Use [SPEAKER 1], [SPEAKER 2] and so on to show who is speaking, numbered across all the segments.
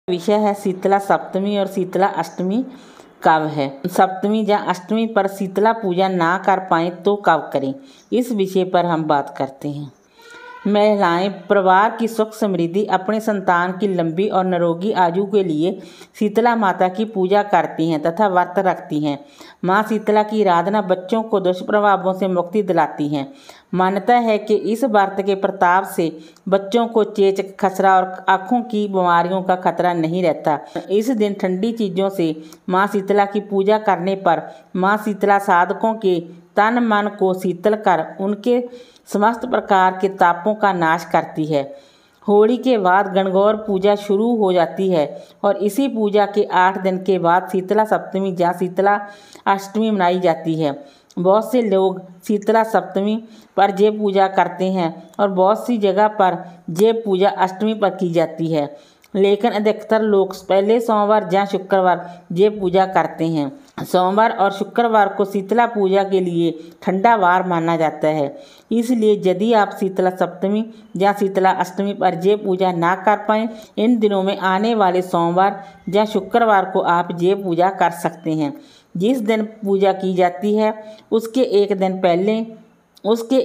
[SPEAKER 1] विषय है शीतला सप्तमी और शीतला अष्टमी कब है। सप्तमी या अष्टमी पर शीतला पूजा ना कर पाएँ तो कब करें, इस विषय पर हम बात करते हैं। महिलाएं परिवार की सुख समृद्धि, अपने संतान की लंबी और निरोगी आयु के लिए शीतला माता की पूजा करती हैं तथा व्रत रखती हैं। माँ शीतला की आराधना बच्चों को दुष्प्रभावों से मुक्ति दिलाती हैं। मान्यता है कि इस व्रत के प्रताप से बच्चों को चेचक, खसरा और आँखों की बीमारियों का खतरा नहीं रहता। इस दिन ठंडी चीज़ों से माँ शीतला की पूजा करने पर माँ शीतला साधकों के तन मन को शीतल कर उनके समस्त प्रकार के तापों का नाश करती है। होली के बाद गणगौर पूजा शुरू हो जाती है और इसी पूजा के 8 दिन के बाद शीतला सप्तमी या शीतला अष्टमी मनाई जाती है। बहुत से लोग शीतला सप्तमी पर ये पूजा करते हैं और बहुत सी जगह पर ये पूजा अष्टमी पर की जाती है, लेकिन अधिकतर लोग पहले सोमवार या शुक्रवार ये पूजा करते हैं। सोमवार और शुक्रवार को शीतला पूजा के लिए ठंडा वार माना जाता है, इसलिए यदि आप शीतला सप्तमी या शीतला अष्टमी पर ये पूजा ना कर पाएँ, इन दिनों में आने वाले सोमवार या शुक्रवार को आप ये पूजा कर सकते हैं। जिस दिन पूजा की जाती है उसके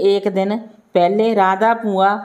[SPEAKER 1] एक दिन पहले राधा पुआ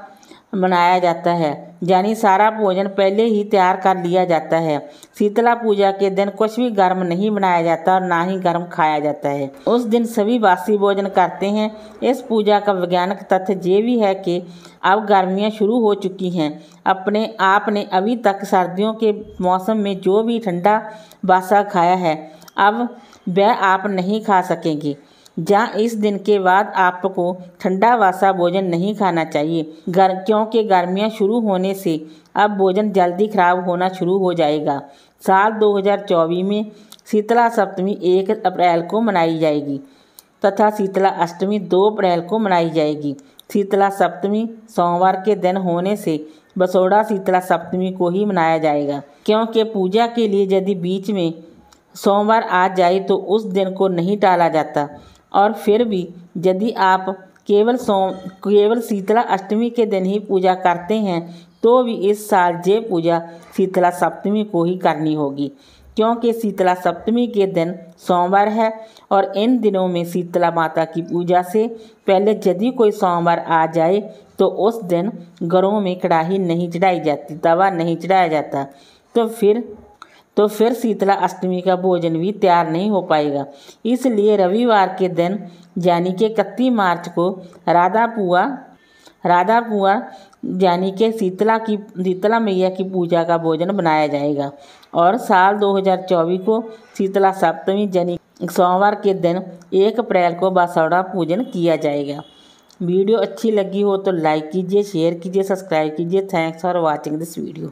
[SPEAKER 1] मनाया जाता है, यानी सारा भोजन पहले ही तैयार कर लिया जाता है। शीतला पूजा के दिन कुछ भी गर्म नहीं बनाया जाता और ना ही गर्म खाया जाता है। उस दिन सभी बासी भोजन करते हैं। इस पूजा का वैज्ञानिक तथ्य ये भी है कि अब गर्मियाँ शुरू हो चुकी हैं। आपने अभी तक सर्दियों के मौसम में जो भी ठंडा बासा खाया है, अब वह आप नहीं खा सकेंगे। या इस दिन के बाद आपको ठंडा वासा भोजन नहीं खाना चाहिए, क्योंकि गर्मियाँ शुरू होने से अब भोजन जल्दी खराब होना शुरू हो जाएगा। साल 2024 में शीतला सप्तमी 1 अप्रैल को मनाई जाएगी तथा शीतला अष्टमी 2 अप्रैल को मनाई जाएगी। शीतला सप्तमी सोमवार के दिन होने से बसोड़ा शीतला सप्तमी को ही मनाया जाएगा, क्योंकि पूजा के लिए यदि बीच में सोमवार आ जाए तो उस दिन को नहीं टाला जाता। और फिर भी यदि आप केवल शीतला अष्टमी के दिन ही पूजा करते हैं तो भी इस साल ये पूजा शीतला सप्तमी को ही करनी होगी, क्योंकि शीतला सप्तमी के दिन सोमवार है और इन दिनों में शीतला माता की पूजा से पहले यदि कोई सोमवार आ जाए तो उस दिन घरों में कढ़ाई नहीं चढ़ाई जाती, तवा नहीं चढ़ाया जाता, तो फिर शीतला अष्टमी का भोजन भी तैयार नहीं हो पाएगा। इसलिए रविवार के दिन यानी कि 31 मार्च को राधा पुआ यानी कि शीतला मैया की पूजा का भोजन बनाया जाएगा और साल 2024 को शीतला सप्तमी यानी सोमवार के दिन 1 अप्रैल को बसौड़ा पूजन किया जाएगा। वीडियो अच्छी लगी हो तो लाइक कीजिए, शेयर कीजिए, सब्सक्राइब कीजिए। Thanks for watching this video.